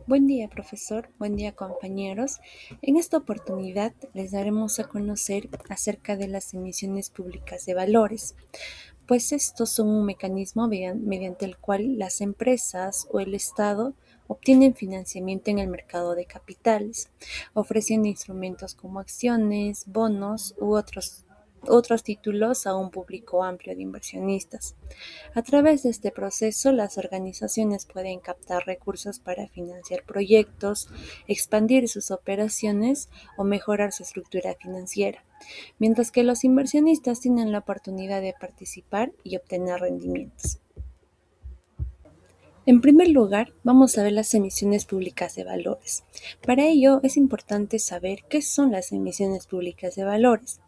Buen día, profesor. Buen día, compañeros. En esta oportunidad les daremos a conocer acerca de las emisiones públicas de valores, pues estos son un mecanismo mediante el cual las empresas o el Estado obtienen financiamiento en el mercado de capitales, ofreciendo instrumentos como acciones, bonos u otros títulos a un público amplio de inversionistas. A través de este proceso, las organizaciones pueden captar recursos para financiar proyectos, expandir sus operaciones o mejorar su estructura financiera, mientras que los inversionistas tienen la oportunidad de participar y obtener rendimientos. En primer lugar, vamos a ver las emisiones públicas de valores. Para ello, es importante saber qué son las emisiones públicas de valores,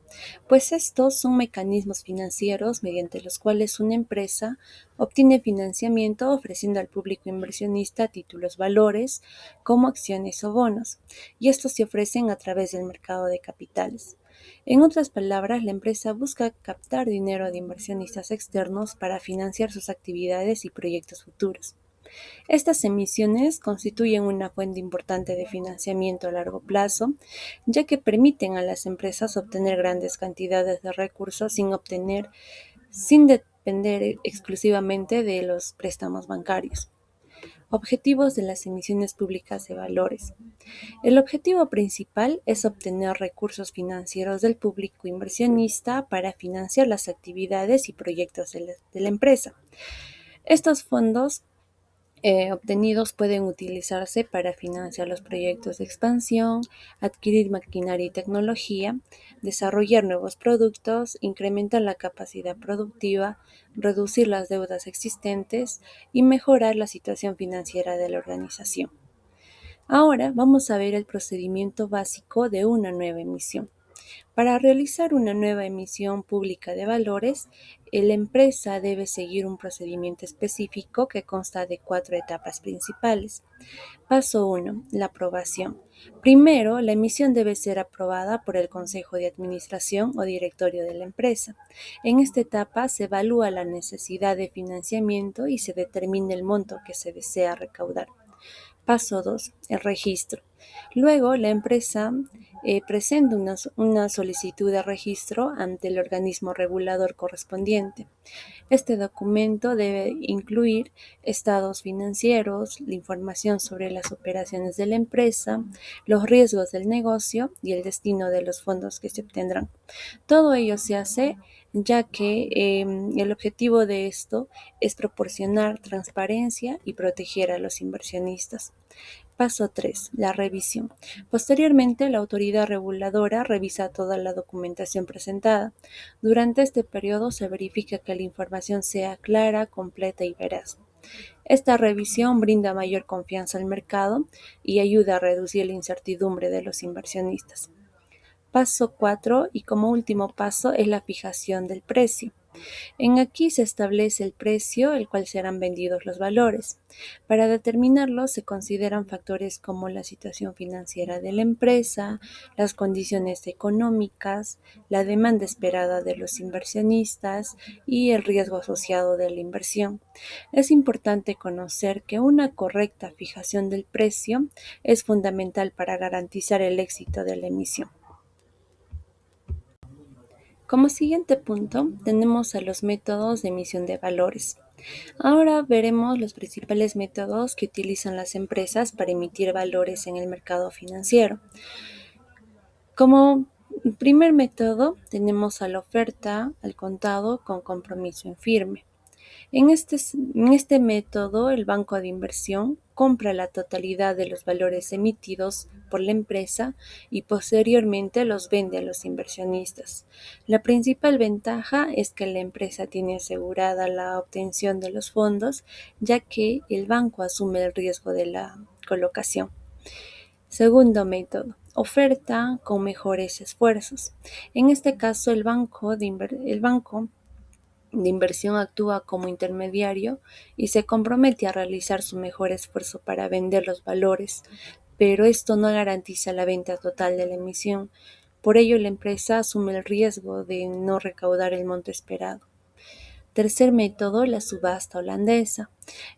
pues estos son mecanismos financieros mediante los cuales una empresa obtiene financiamiento ofreciendo al público inversionista títulos valores como acciones o bonos, y estos se ofrecen a través del mercado de capitales. En otras palabras, la empresa busca captar dinero de inversionistas externos para financiar sus actividades y proyectos futuros. Estas emisiones constituyen una fuente importante de financiamiento a largo plazo, ya que permiten a las empresas obtener grandes cantidades de recursos sin depender exclusivamente de los préstamos bancarios. Objetivos de las emisiones públicas de valores. El objetivo principal es obtener recursos financieros del público inversionista para financiar las actividades y proyectos de la empresa. Estos fondos obtenidos pueden utilizarse para financiar los proyectos de expansión, adquirir maquinaria y tecnología, desarrollar nuevos productos, incrementar la capacidad productiva, reducir las deudas existentes y mejorar la situación financiera de la organización. Ahora vamos a ver el procedimiento básico de una nueva emisión. Para realizar una nueva emisión pública de valores, la empresa debe seguir un procedimiento específico que consta de 4 etapas principales. Paso 1. La aprobación. Primero, la emisión debe ser aprobada por el Consejo de Administración o directorio de la empresa. En esta etapa se evalúa la necesidad de financiamiento y se determina el monto que se desea recaudar. Paso 2. El registro. Luego, la empresa presenta una solicitud de registro ante el organismo regulador correspondiente. Este documento debe incluir estados financieros, la información sobre las operaciones de la empresa, los riesgos del negocio y el destino de los fondos que se obtendrán. Todo ello se hace ya que el objetivo de esto es proporcionar transparencia y proteger a los inversionistas. Paso 3. La revisión. Posteriormente, la autoridad reguladora revisa toda la documentación presentada. Durante este periodo se verifica que la información sea clara, completa y veraz. Esta revisión brinda mayor confianza al mercado y ayuda a reducir la incertidumbre de los inversionistas. Paso 4 y como último paso es la fijación del precio. En aquí se establece el precio al cual serán vendidos los valores. Para determinarlo se consideran factores como la situación financiera de la empresa, las condiciones económicas, la demanda esperada de los inversionistas y el riesgo asociado de la inversión. Es importante conocer que una correcta fijación del precio es fundamental para garantizar el éxito de la emisión. Como siguiente punto, tenemos a los métodos de emisión de valores. Ahora veremos los principales métodos que utilizan las empresas para emitir valores en el mercado financiero. Como primer método, tenemos a la oferta al contado con compromiso en firme. En este método, el banco de inversión compra la totalidad de los valores emitidos por la empresa y posteriormente los vende a los inversionistas. La principal ventaja es que la empresa tiene asegurada la obtención de los fondos, ya que el banco asume el riesgo de la colocación. Segundo método, oferta con mejores esfuerzos. En este caso, el banco de inversión actúa como intermediario y se compromete a realizar su mejor esfuerzo para vender los valores, pero esto no garantiza la venta total de la emisión. Por ello, la empresa asume el riesgo de no recaudar el monto esperado. Tercer método, la subasta holandesa.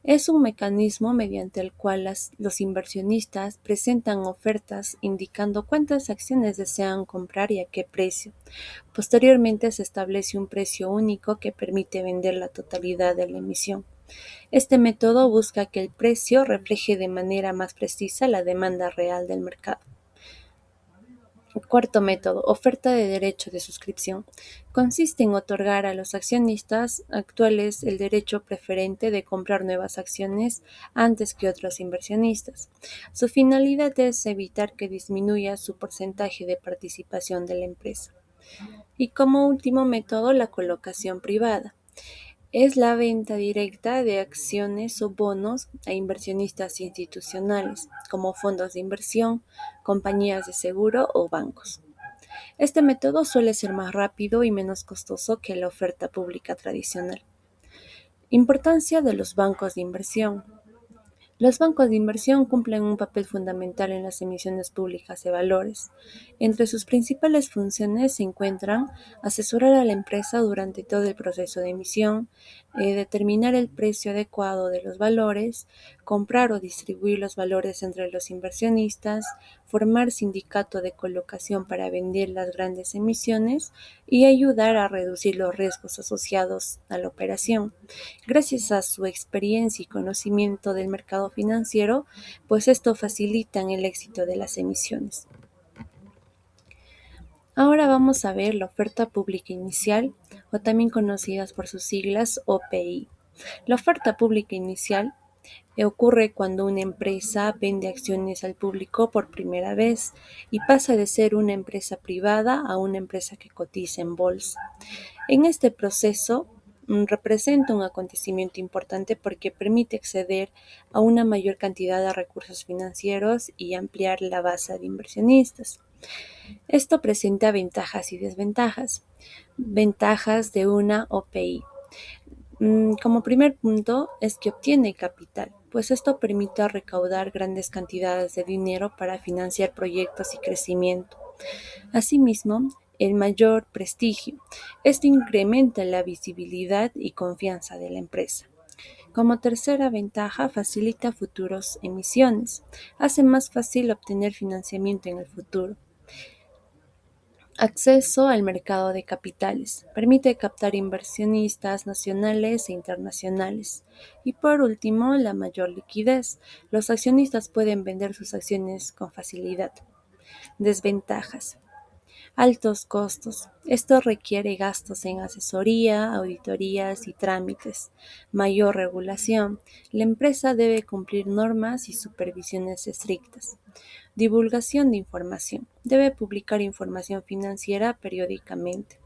Es un mecanismo mediante el cual los inversionistas presentan ofertas indicando cuántas acciones desean comprar y a qué precio. Posteriormente se establece un precio único que permite vender la totalidad de la emisión. Este método busca que el precio refleje de manera más precisa la demanda real del mercado. Cuarto método, oferta de derecho de suscripción. Consiste en otorgar a los accionistas actuales el derecho preferente de comprar nuevas acciones antes que otros inversionistas. Su finalidad es evitar que disminuya su porcentaje de participación de la empresa. Y como último método, la colocación privada. Es la venta directa de acciones o bonos a inversionistas institucionales, como fondos de inversión, compañías de seguro o bancos. Este método suele ser más rápido y menos costoso que la oferta pública tradicional. Importancia de los bancos de inversión. Los bancos de inversión cumplen un papel fundamental en las emisiones públicas de valores. Entre sus principales funciones se encuentran asesorar a la empresa durante todo el proceso de emisión, determinar el precio adecuado de los valores, comprar o distribuir los valores entre los inversionistas, formar sindicato de colocación para vender las grandes emisiones y ayudar a reducir los riesgos asociados a la operación. Gracias a su experiencia y conocimiento del mercado financiero, pues esto facilita el éxito de las emisiones. Ahora vamos a ver la oferta pública inicial, o también conocidas por sus siglas OPI. La oferta pública inicial ocurre cuando una empresa vende acciones al público por primera vez y pasa de ser una empresa privada a una empresa que cotiza en bolsa. En este proceso, representa un acontecimiento importante porque permite acceder a una mayor cantidad de recursos financieros y ampliar la base de inversionistas. Esto presenta ventajas y desventajas. Ventajas de una OPI. Como primer punto es que obtiene capital, pues esto permite recaudar grandes cantidades de dinero para financiar proyectos y crecimiento. Asimismo, el mayor prestigio. Esto incrementa la visibilidad y confianza de la empresa. Como tercera ventaja, facilita futuros emisiones. Hace más fácil obtener financiamiento en el futuro. Acceso al mercado de capitales. Permite captar inversionistas nacionales e internacionales. Y por último, la mayor liquidez. Los accionistas pueden vender sus acciones con facilidad. Desventajas. Altos costos. Esto requiere gastos en asesoría, auditorías y trámites. Mayor regulación. La empresa debe cumplir normas y supervisiones estrictas. Divulgación de información. Debe publicar información financiera periódicamente.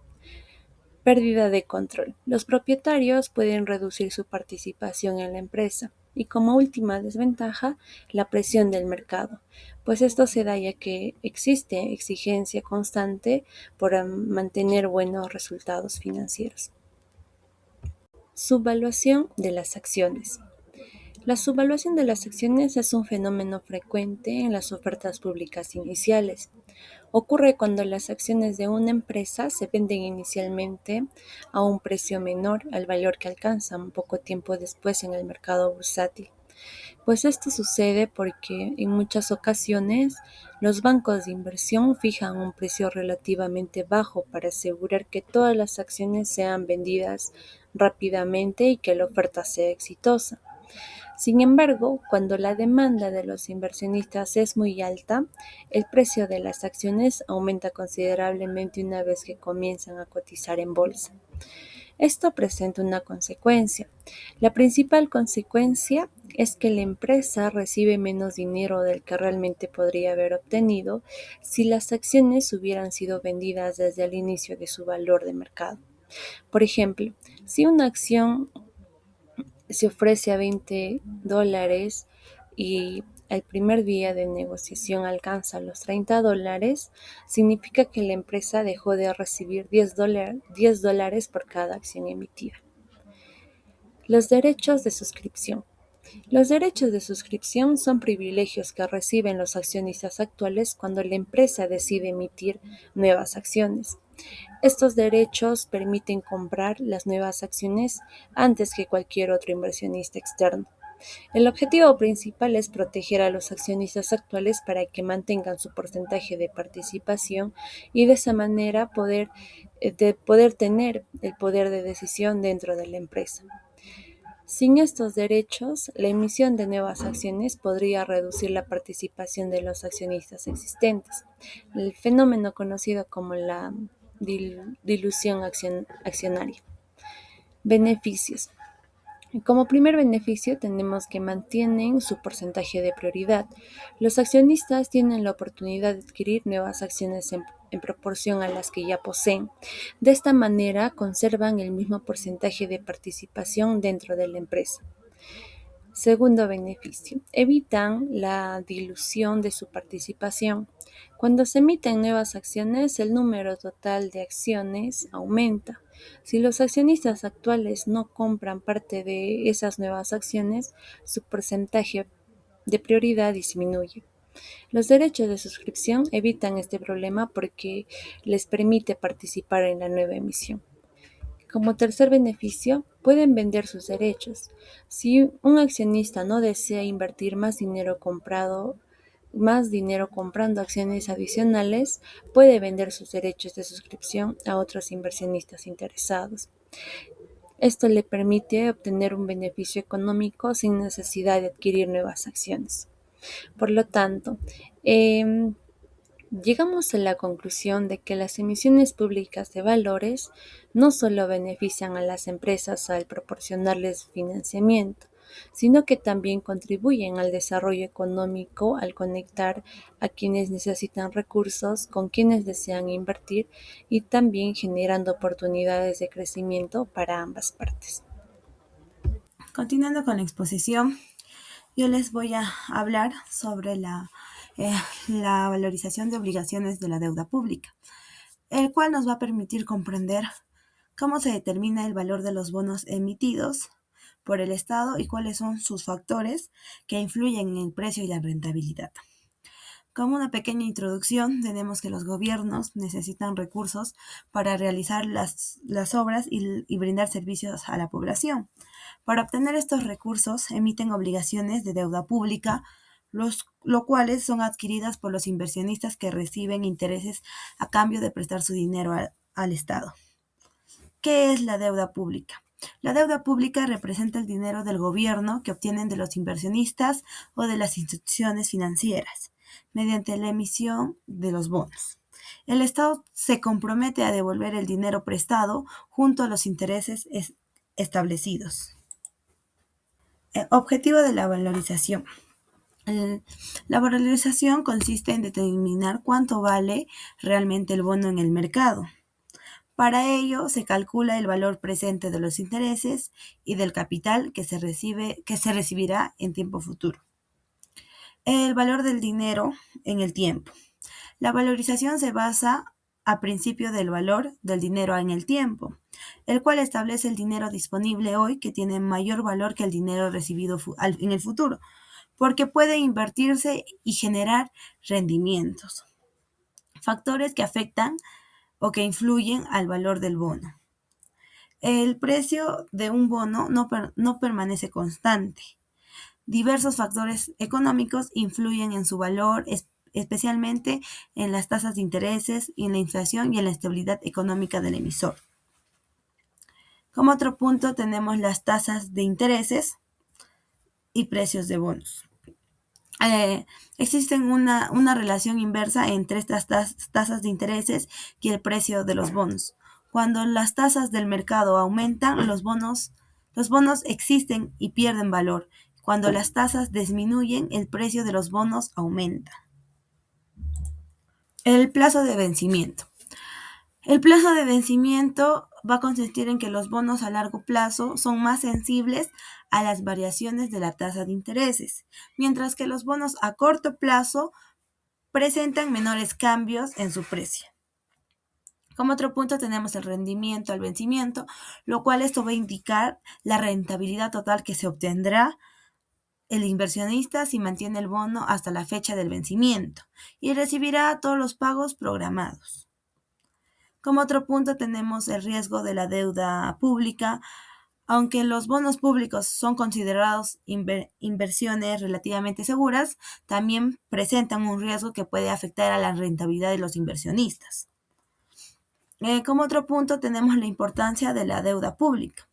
Pérdida de control. Los propietarios pueden reducir su participación en la empresa. Y como última desventaja, la presión del mercado, pues esto se da ya que existe exigencia constante por mantener buenos resultados financieros. Subvaluación de las acciones. La subvaluación de las acciones es un fenómeno frecuente en las ofertas públicas iniciales. Ocurre cuando las acciones de una empresa se venden inicialmente a un precio menor al valor que alcanzan poco tiempo después en el mercado bursátil. Pues esto sucede porque en muchas ocasiones los bancos de inversión fijan un precio relativamente bajo para asegurar que todas las acciones sean vendidas rápidamente y que la oferta sea exitosa. Sin embargo, cuando la demanda de los inversionistas es muy alta, el precio de las acciones aumenta considerablemente una vez que comienzan a cotizar en bolsa. Esto presenta una consecuencia. La principal consecuencia es que la empresa recibe menos dinero del que realmente podría haber obtenido si las acciones hubieran sido vendidas desde el inicio de su valor de mercado. Por ejemplo, si una acción se ofrece a $20 y el primer día de negociación alcanza los $30, significa que la empresa dejó de recibir $10 por cada acción emitida. Los derechos de suscripción. Los derechos de suscripción son privilegios que reciben los accionistas actuales cuando la empresa decide emitir nuevas acciones. Estos derechos permiten comprar las nuevas acciones antes que cualquier otro inversionista externo. El objetivo principal es proteger a los accionistas actuales para que mantengan su porcentaje de participación y de esa manera poder tener el poder de decisión dentro de la empresa. Sin estos derechos, la emisión de nuevas acciones podría reducir la participación de los accionistas existentes, el fenómeno conocido como la dilución accionaria. Beneficios. Como primer beneficio tenemos que mantienen su porcentaje de prioridad. Los accionistas tienen la oportunidad de adquirir nuevas acciones en proporción a las que ya poseen. De esta manera conservan el mismo porcentaje de participación dentro de la empresa. Segundo beneficio, evitan la dilución de su participación. Cuando se emiten nuevas acciones, el número total de acciones aumenta. Si los accionistas actuales no compran parte de esas nuevas acciones, su porcentaje de prioridad disminuye. Los derechos de suscripción evitan este problema porque les permite participar en la nueva emisión. Como tercer beneficio, pueden vender sus derechos. Si un accionista no desea invertir más dinero comprando acciones adicionales, puede vender sus derechos de suscripción a otros inversionistas interesados. Esto le permite obtener un beneficio económico sin necesidad de adquirir nuevas acciones. Por lo tanto, llegamos a la conclusión de que las emisiones públicas de valores no solo benefician a las empresas al proporcionarles financiamiento, sino que también contribuyen al desarrollo económico al conectar a quienes necesitan recursos con quienes desean invertir y también generando oportunidades de crecimiento para ambas partes. Continuando con la exposición, yo les voy a hablar sobre eh, la valorización de obligaciones de la deuda pública, el cual nos va a permitir comprender cómo se determina el valor de los bonos emitidos por el Estado y cuáles son sus factores que influyen en el precio y la rentabilidad. Como una pequeña introducción, tenemos que los gobiernos necesitan recursos para realizar las obras y brindar servicios a la población. Para obtener estos recursos, emiten obligaciones de deuda pública, lo cuales son adquiridas por los inversionistas que reciben intereses a cambio de prestar su dinero al Estado. ¿Qué es la deuda pública? La deuda pública representa el dinero del gobierno que obtienen de los inversionistas o de las instituciones financieras mediante la emisión de los bonos. El Estado se compromete a devolver el dinero prestado junto a los intereses establecidos. Objetivo de la valorización. La valorización consiste en determinar cuánto vale realmente el bono en el mercado. Para ello, se calcula el valor presente de los intereses y del capital que se recibirá en tiempo futuro. El valor del dinero en el tiempo. La valorización se basa a principio del valor del dinero en el tiempo, el cual establece el dinero disponible hoy que tiene mayor valor que el dinero recibido en el futuro, porque puede invertirse y generar rendimientos. Factores que afectan o que influyen al valor del bono. El precio de un bono no permanece constante. Diversos factores económicos influyen en su valor, especialmente en las tasas de intereses, en la inflación y en la estabilidad económica del emisor. Como otro punto tenemos las tasas de intereses y precios de bonos. Existe una relación inversa entre estas tasas de intereses y el precio de los bonos. Cuando las tasas del mercado aumentan, los bonos existen y pierden valor. Cuando las tasas disminuyen, el precio de los bonos aumenta. El plazo de vencimiento. El plazo de vencimiento va a consistir en que los bonos a largo plazo son más sensibles a las variaciones de la tasa de intereses, mientras que los bonos a corto plazo presentan menores cambios en su precio. Como otro punto tenemos el rendimiento al vencimiento, lo cual esto va a indicar la rentabilidad total que se obtendrá el inversionista si mantiene el bono hasta la fecha del vencimiento y recibirá todos los pagos programados. Como otro punto tenemos el riesgo de la deuda pública. Aunque los bonos públicos son considerados inversiones relativamente seguras, también presentan un riesgo que puede afectar a la rentabilidad de los inversionistas. Como otro punto tenemos la importancia de la deuda pública.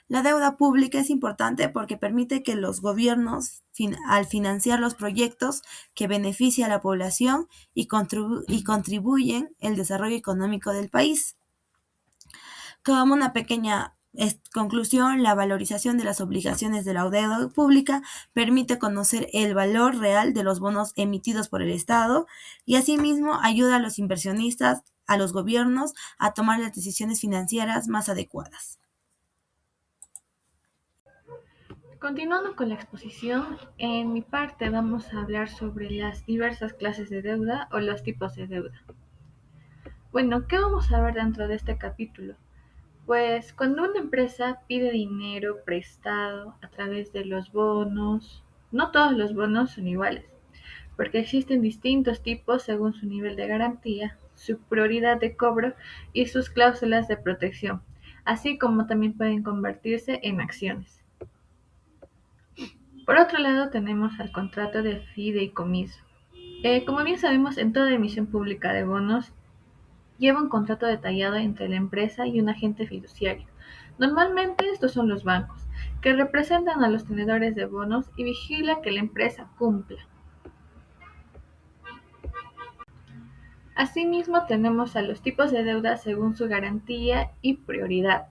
La deuda pública es importante porque permite que los gobiernos, al financiar los proyectos que benefician a la población y contribuyen el desarrollo económico del país. Como una pequeña conclusión, la valorización de las obligaciones de la deuda pública permite conocer el valor real de los bonos emitidos por el Estado y asimismo ayuda a los inversionistas, a los gobiernos, a tomar las decisiones financieras más adecuadas. Continuando con la exposición, en mi parte vamos a hablar sobre las diversas clases de deuda o los tipos de deuda. Bueno, ¿qué vamos a ver dentro de este capítulo? Pues cuando una empresa pide dinero prestado a través de los bonos, no todos los bonos son iguales, porque existen distintos tipos según su nivel de garantía, su prioridad de cobro y sus cláusulas de protección, así como también pueden convertirse en acciones. Por otro lado, tenemos al contrato de fideicomiso. Como bien sabemos, en toda emisión pública de bonos lleva un contrato detallado entre la empresa y un agente fiduciario. Normalmente estos son los bancos, que representan a los tenedores de bonos y vigila que la empresa cumpla. Asimismo, tenemos a los tipos de deuda según su garantía y prioridad.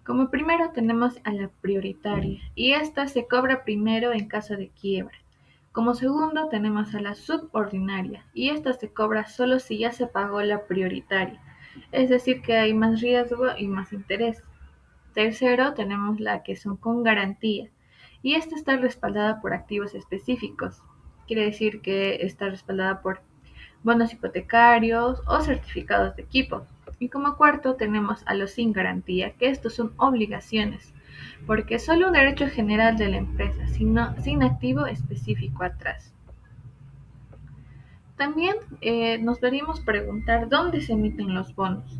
Como primero tenemos a la prioritaria, y esta se cobra primero en caso de quiebra. Como segundo tenemos a la subordinaria, y esta se cobra solo si ya se pagó la prioritaria, es decir que hay más riesgo y más interés. Tercero tenemos la que son con garantía, y esta está respaldada por activos específicos. Quiere decir que está respaldada por bonos hipotecarios o certificados de equipo. Y como cuarto tenemos a los sin garantía, que estos son obligaciones, porque es solo un derecho general de la empresa, sin activo específico atrás. También nos deberíamos preguntar dónde se emiten los bonos.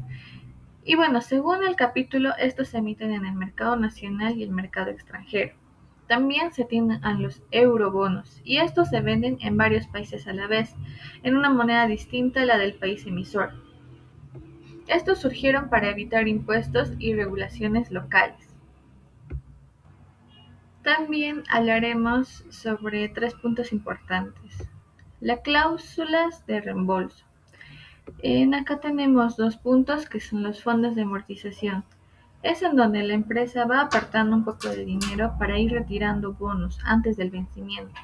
Y bueno, según el capítulo, estos se emiten en el mercado nacional y el mercado extranjero. También se tienen a los eurobonos y estos se venden en varios países a la vez, en una moneda distinta a la del país emisor. Estos surgieron para evitar impuestos y regulaciones locales. También hablaremos sobre tres puntos importantes. Las cláusulas de reembolso. Acá tenemos dos puntos que son los fondos de amortización. Es en donde la empresa va apartando un poco de dinero para ir retirando bonos antes del vencimiento,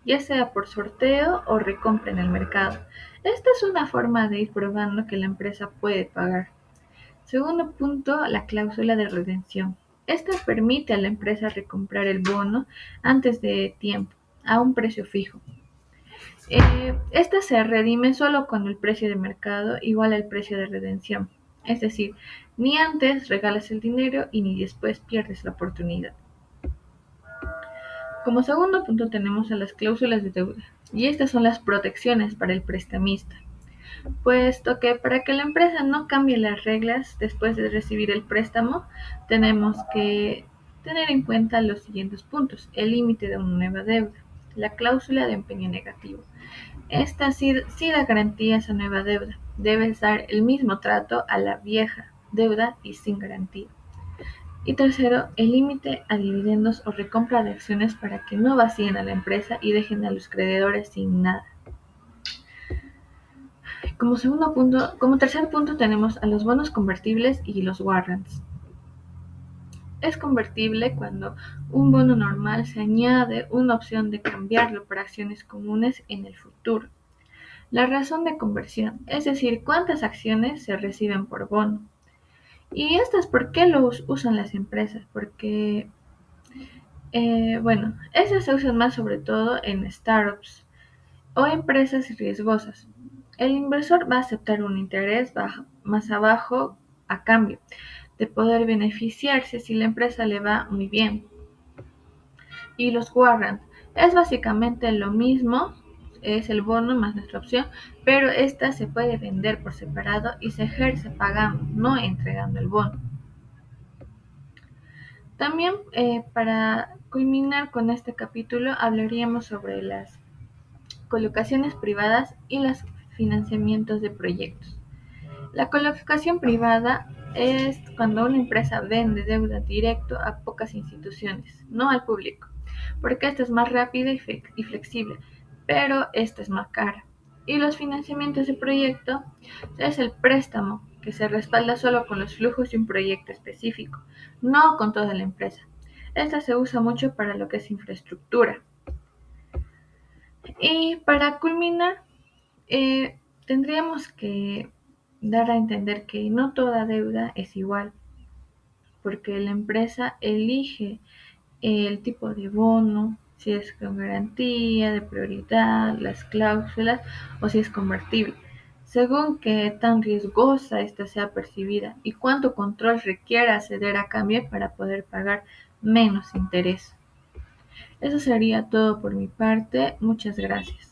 ya sea por sorteo o recompra en el mercado. Esta es una forma de ir probando que la empresa puede pagar. Segundo punto, la cláusula de redención. Esta permite a la empresa recomprar el bono antes de tiempo, a un precio fijo. Esta se redime solo cuando el precio de mercado iguala el precio de redención. Es decir, ni antes regalas el dinero y ni después pierdes la oportunidad. Como segundo punto tenemos a las cláusulas de deuda, y estas son las protecciones para el prestamista, puesto que para que la empresa no cambie las reglas después de recibir el préstamo, tenemos que tener en cuenta los siguientes puntos: el límite de una nueva deuda, la cláusula de empeño negativo. Esta sí da garantía a esa nueva deuda, debes dar el mismo trato a la vieja deuda y sin garantía. Y tercero, el límite a dividendos o recompra de acciones para que no vacíen a la empresa y dejen a los creedores sin nada. Como tercer punto tenemos a los bonos convertibles y los warrants. Es convertible cuando un bono normal se añade una opción de cambiarlo por acciones comunes en el futuro. La razón de conversión, es decir, cuántas acciones se reciben por bono. ¿Y estas por qué los usan las empresas? Porque esas se usan más sobre todo en startups o empresas riesgosas. El inversor va a aceptar un interés más abajo a cambio de poder beneficiarse si la empresa le va muy bien. Y los warrants es básicamente lo mismo, es el bono más nuestra opción, pero esta se puede vender por separado y se ejerce pagando, no entregando el bono. También para culminar con este capítulo hablaríamos sobre las colocaciones privadas y los financiamientos de proyectos. La colocación privada es cuando una empresa vende deuda directo a pocas instituciones, no al público, porque esta es más rápida y flexible, pero esta es más cara. Y los financiamientos de proyecto es el préstamo que se respalda solo con los flujos de un proyecto específico, no con toda la empresa. Esta se usa mucho para lo que es infraestructura. Y para culminar, tendríamos que dar a entender que no toda deuda es igual, porque la empresa elige el tipo de bono, si es con garantía, de prioridad, las cláusulas o si es convertible, según qué tan riesgosa esta sea percibida y cuánto control requiera ceder a cambio para poder pagar menos interés. Eso sería todo por mi parte. Muchas gracias.